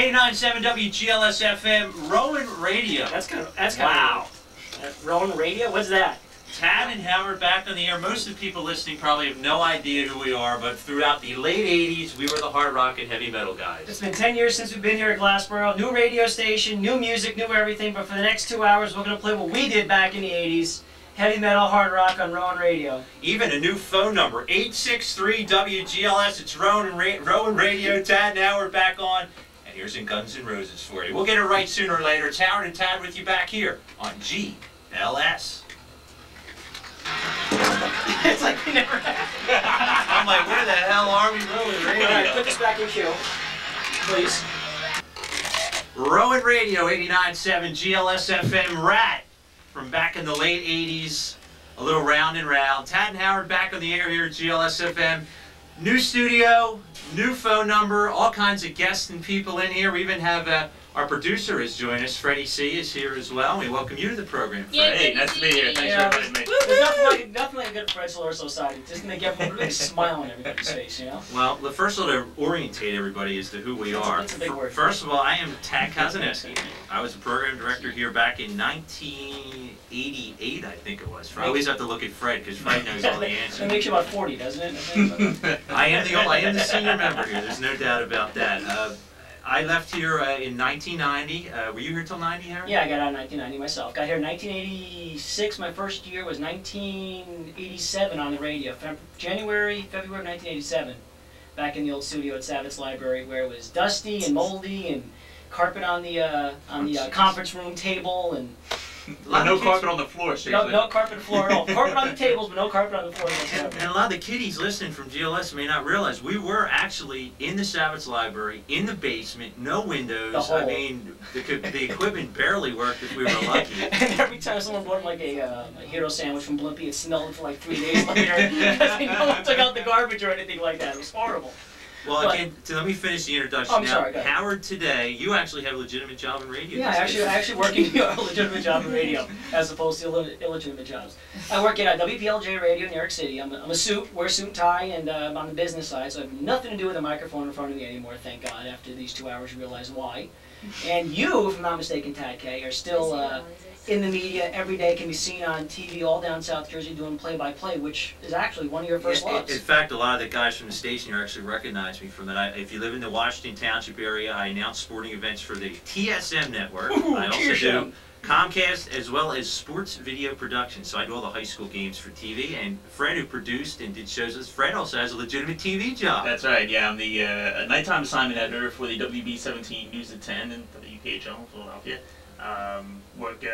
89.7 WGLS-FM Rowan Radio. That's kind of wow. Rowan Radio? What's that? Tad and Howard back on the air. Most of the people listening probably have no idea who we are, but throughout the late 80s, we were the hard rock and heavy metal guys. It's been 10 years since we've been here at Glassboro. New radio station, new music, new everything, but for the next 2 hours, we're going to play what we did back in the 80s. Heavy metal, hard rock on Rowan Radio. Even a new phone number, 863-WGLS. It's Rowan Radio. Tad and Howard back on. And here's some Guns N' Roses for you. We'll get it right sooner or later. It's Howard and Tad with you back here on GLS. It's like we never had. I'm like, where the hell are we? Rowan Radio. All right, put this back in queue, please. Rowan Radio, 89.7 GLS-FM Rat. From back in the late 80s, a little round and round. Tad and Howard back on the air here at GLS-FM. New studio, new phone number, all kinds of guests and people in here. We even have our producer has joined us. Freddie C is here as well. We welcome you to the program, Fred. Yeah, hey, nice to be here. Thanks for inviting me. There's nothing like a good Fred Cilurso side. Just to make everyone really smile on everybody's face, you know? Well, the first one to orientate everybody as to who we are. That's a big word. First of all, I am Tad Kozeniewski. I was a program director here back in 1988, I think it was. I always have to look at Fred because Fred knows all the answers. It makes you about 40, doesn't it? I am the senior member here. There's no doubt about that. I left here in 1990. Were you here till 90, Harry? Yeah, I got out in 1990 myself. Got here in 1986. My first year was 1987 on the radio. February of 1987. Back in the old studio at Savitz Library, where it was dusty and moldy and carpet on the conference room table and. No carpet on the floor, seriously. No carpet on the floor at all. Carpet on the tables, but no carpet on the floor whatsoever. And a lot of the kiddies listening from GLS may not realize we were actually in the Savitz Library, in the basement, no windows. I mean, the equipment barely worked if we were lucky. And every time someone brought like a hero sandwich from Blimpie, it smelled for like 3 days later because no one took out the garbage or anything like that. It was horrible. Well, again, let me finish the introduction. I'm sorry, go ahead. Howard, today, you actually have a legitimate job in radio. Yeah, I actually work in a legitimate job in radio, as opposed to illegitimate jobs. I work at WPLJ Radio in New York City. I'm a wear a suit and tie, and I'm on the business side, so I have nothing to do with a microphone in front of me anymore, thank God. After these 2 hours, you realize why. And you, if I'm not mistaken, Tad K, are still in the media every day, can be seen on TV all down South Jersey doing play-by-play, which is actually one of your first loves. In fact, a lot of the guys from the station here actually recognize me from that. If you live in the Washington Township area, I announce sporting events for the TSM network. I also do Comcast as well as sports video production. So I do all the high school games for TV. And Fred, who produced and did shows with us, Fred also has a legitimate TV job. That's right, yeah. I'm the nighttime assignment editor for the WB17 News at 10 in WPHL in Philadelphia. Work,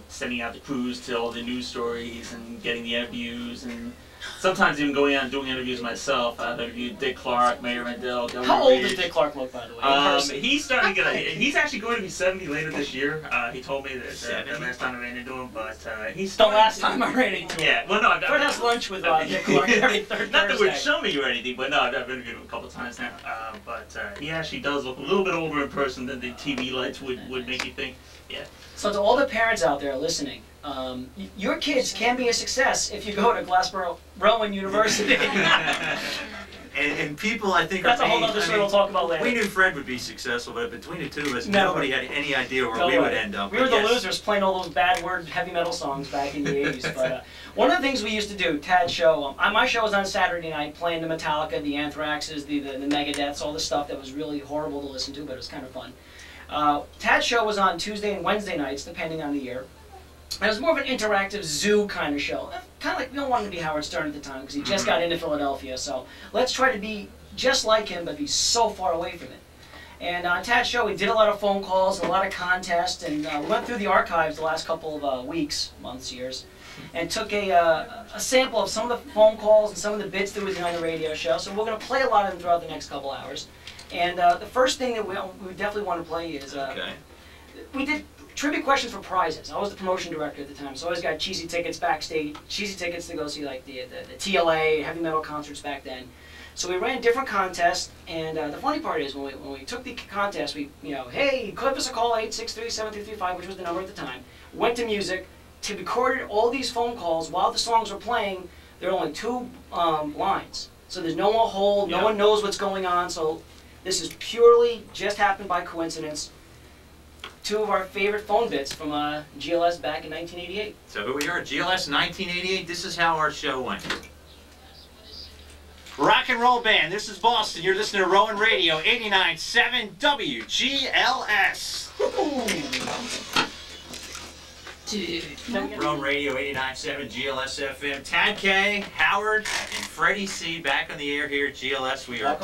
sending out the crews to all the news stories and getting the interviews, and sometimes even going out and doing interviews myself. I've interviewed Dick Clark, Mayor Mandel. How old does Dick Clark look, by the way? He's starting to get. He's actually going to be 70 later this year. He told me that the last time I ran into him, but he's the last time I ran into him. Yeah, well, no, I've Fred has lunch with Dick Clark every third Not that Thursday. would show me or anything, but no, I've interviewed him a couple times now. But he actually does look a little bit older in person than the TV lights would make you think. Yeah. So to all the parents out there listening, your kids can be a success if you go to Glassboro Rowan University. And people, I think, that's a whole other story we'll talk about later. We knew Fred would be successful, but between the two of us, nobody had any idea where we would end up. We were the losers playing all those bad word heavy metal songs back in the 80s. But one of the things we used to do, Tad's show, my show was on Saturday night, playing the Metallica, the Anthraxes, the Megadeths, all the stuff that was really horrible to listen to, but it was kind of fun. Tad's show was on Tuesday and Wednesday nights, depending on the year. And it was more of an interactive zoo kind of show. Kind of like, we don't want to be Howard Stern at the time, because he just got into Philadelphia. So let's try to be just like him, but be so far away from it. And on Tad's show, we did a lot of phone calls and a lot of contests, and we went through the archives the last couple of weeks, months, years, and took a sample of some of the phone calls and some of the bits that we did on the radio show. So we're going to play a lot of them throughout the next couple hours. And the first thing that we definitely want to play is we did trivia questions for prizes. I was the promotion director at the time, so I always got cheesy tickets backstage, cheesy tickets to go see like the TLA heavy metal concerts back then. So we ran different contests, and the funny part is when we took the contest, we hey, clip us a call 863-7335, which was the number at the time. Went to music, recorded all these phone calls while the songs were playing. There were only 2 lines, so there's no one hold, no one knows what's going on. So This is purely just happened by coincidence. Two of our favorite phone bits from GLS back in 1988. So here we are, GLS 1988. This is how our show went. Rock and roll band, this is Boston. You're listening to Rowan Radio 89.7 WGLS. Rowan Radio 89.7 GLS-FM. Tad K, Howard, and Freddie C back on the air here at GLS. We are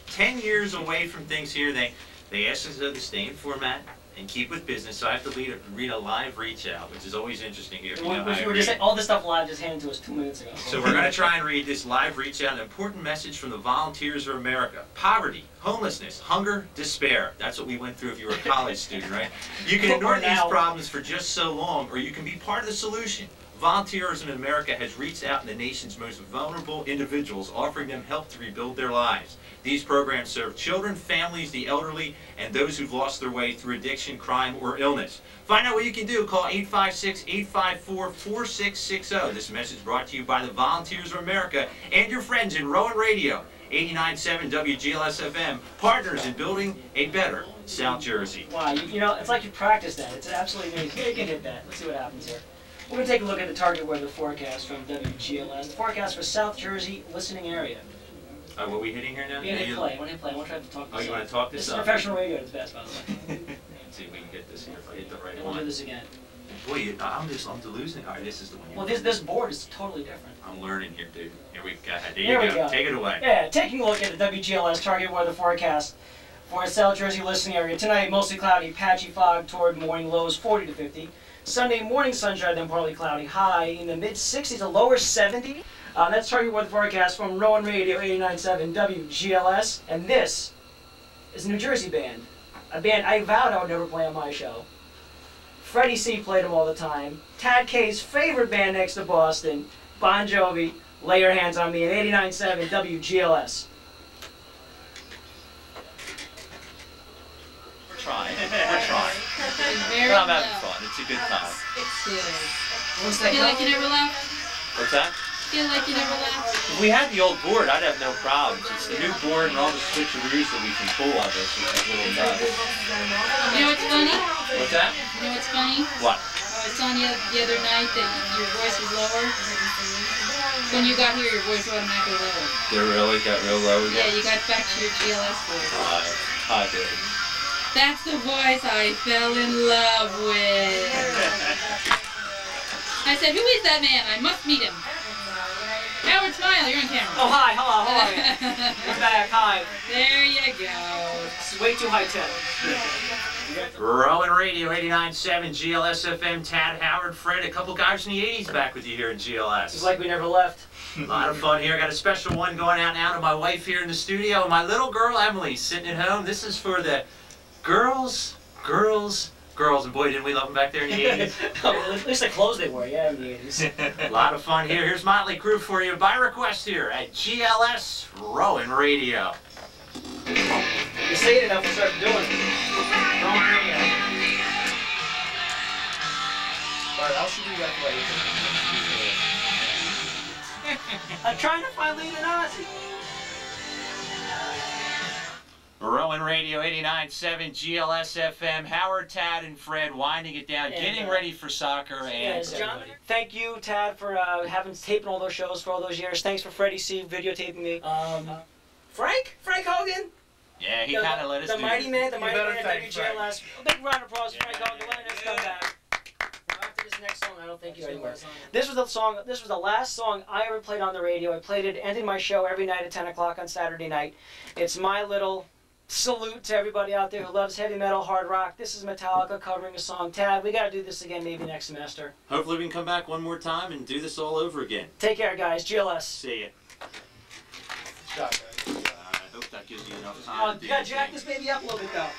10 years away from things here. They asked us to stay in format and keep with business, so I have to read a live reach out, which is always interesting here. We were just saying all this stuff live just handed to us 2 minutes ago. So we're going to try and read this live reach out, an important message from the Volunteers of America. Poverty, homelessness, hunger, despair. That's what we went through if you were a college student, right? You can ignore these problems for just so long, or you can be part of the solution. Volunteers in America has reached out to the nation's most vulnerable individuals, offering them help to rebuild their lives. These programs serve children, families, the elderly, and those who've lost their way through addiction, crime, or illness. Find out what you can do. Call 856-854-4660. This message brought to you by the Volunteers of America and your friends in Rowan Radio, 89.7 WGLS-FM, partners in building a better South Jersey. Wow, you know, it's like you practiced that. It's absolutely amazing. You can hit that. Let's see what happens here. We're going to take a look at the target weather forecast from WGLS. The forecast for South Jersey listening area. What are we hitting here now? We're going to play. I want to try to talk this Oh, you want to talk this up? This is up? professional radio at its best, by the way. Let's see if we can get this here. If I hit the right We'll one. do this again. Boy, I'm losing. All right, this is the one. Well, this board is totally different. I'm learning here, dude. Here we go. There we go. Take it away. Yeah, taking a look at the WGLS target weather forecast for South Jersey listening area. Tonight, mostly cloudy, patchy fog toward morning lows 40 to 50. Sunday morning sunshine, then partly cloudy, high in the mid-60s, a lower 70. That's target weather forecast from Rowan Radio 89.7 WGLS. And this is a New Jersey band. A band I vowed I would never play on my show. Freddie C played them all the time. Tad K's favorite band next to Boston, Bon Jovi, Lay Your Hands on Me at 89.7 WGLS. We're trying. But I'm having fun. It's a good time. It's good. Feel like you never left? What's that? Feel like you never left? If we had the old board, I'd have no problems. It's the new board and all the switcheroos that we can pull on this, which is a little nuts. You know what's funny? What's that? You know what's funny? What? I was telling you the other night that your voice was lower. When you got here, your voice automatically lower. They really got real low again? Yeah, you got back to your GLS voice. I did. That's the voice I fell in love with. I said, who is that man? I must meet him. Howard, smile, you're on camera. Oh, hi, hello, how are you? We're back, hi. There you go. This is way too high-tech. Rowan Radio 89.7 GLS-FM, Tad, Howard, Fred, a couple guys from the 80s back with you here in GLS. It's like we never left. A lot of fun here. Got a special one going out now to my wife here in the studio and my little girl Emily sitting at home. This is for the girls. And boy, didn't we love them back there in the 80s. At least the clothes they wore, yeah, in the 80s. A lot of fun here. Here's Motley Crue for you by request here at GLS Rowan Radio. You say it enough, we'll start doing it. Rowan Radio. Alright, how should we play? I'm trying to find Lee and Ozzy. Rowan Radio 89.7 GLS-FM. Howard, Tad, and Fred winding it down, getting ready for soccer. And John, thank you, Tad, for taping all those shows for all those years. Thanks for Freddie C videotaping me. Frank Hogan. Yeah, he kind of let us do the mighty man at Frank. WGLS. A big round of applause for Frank Hogan letting us come back. After this next song, I don't think he's anywhere. This was the song. This was the last song I ever played on the radio. I played it, ended my show every night at 10 o'clock on Saturday night. It's my little salute to everybody out there who loves heavy metal, hard rock. This is Metallica covering a song. Tad, we got to do this again maybe next semester. Hopefully we can come back one more time and do this all over again. Take care, guys. GLS. See ya. Shot, guys. I hope that gives you enough time to do You got to jack this baby up a little bit, though.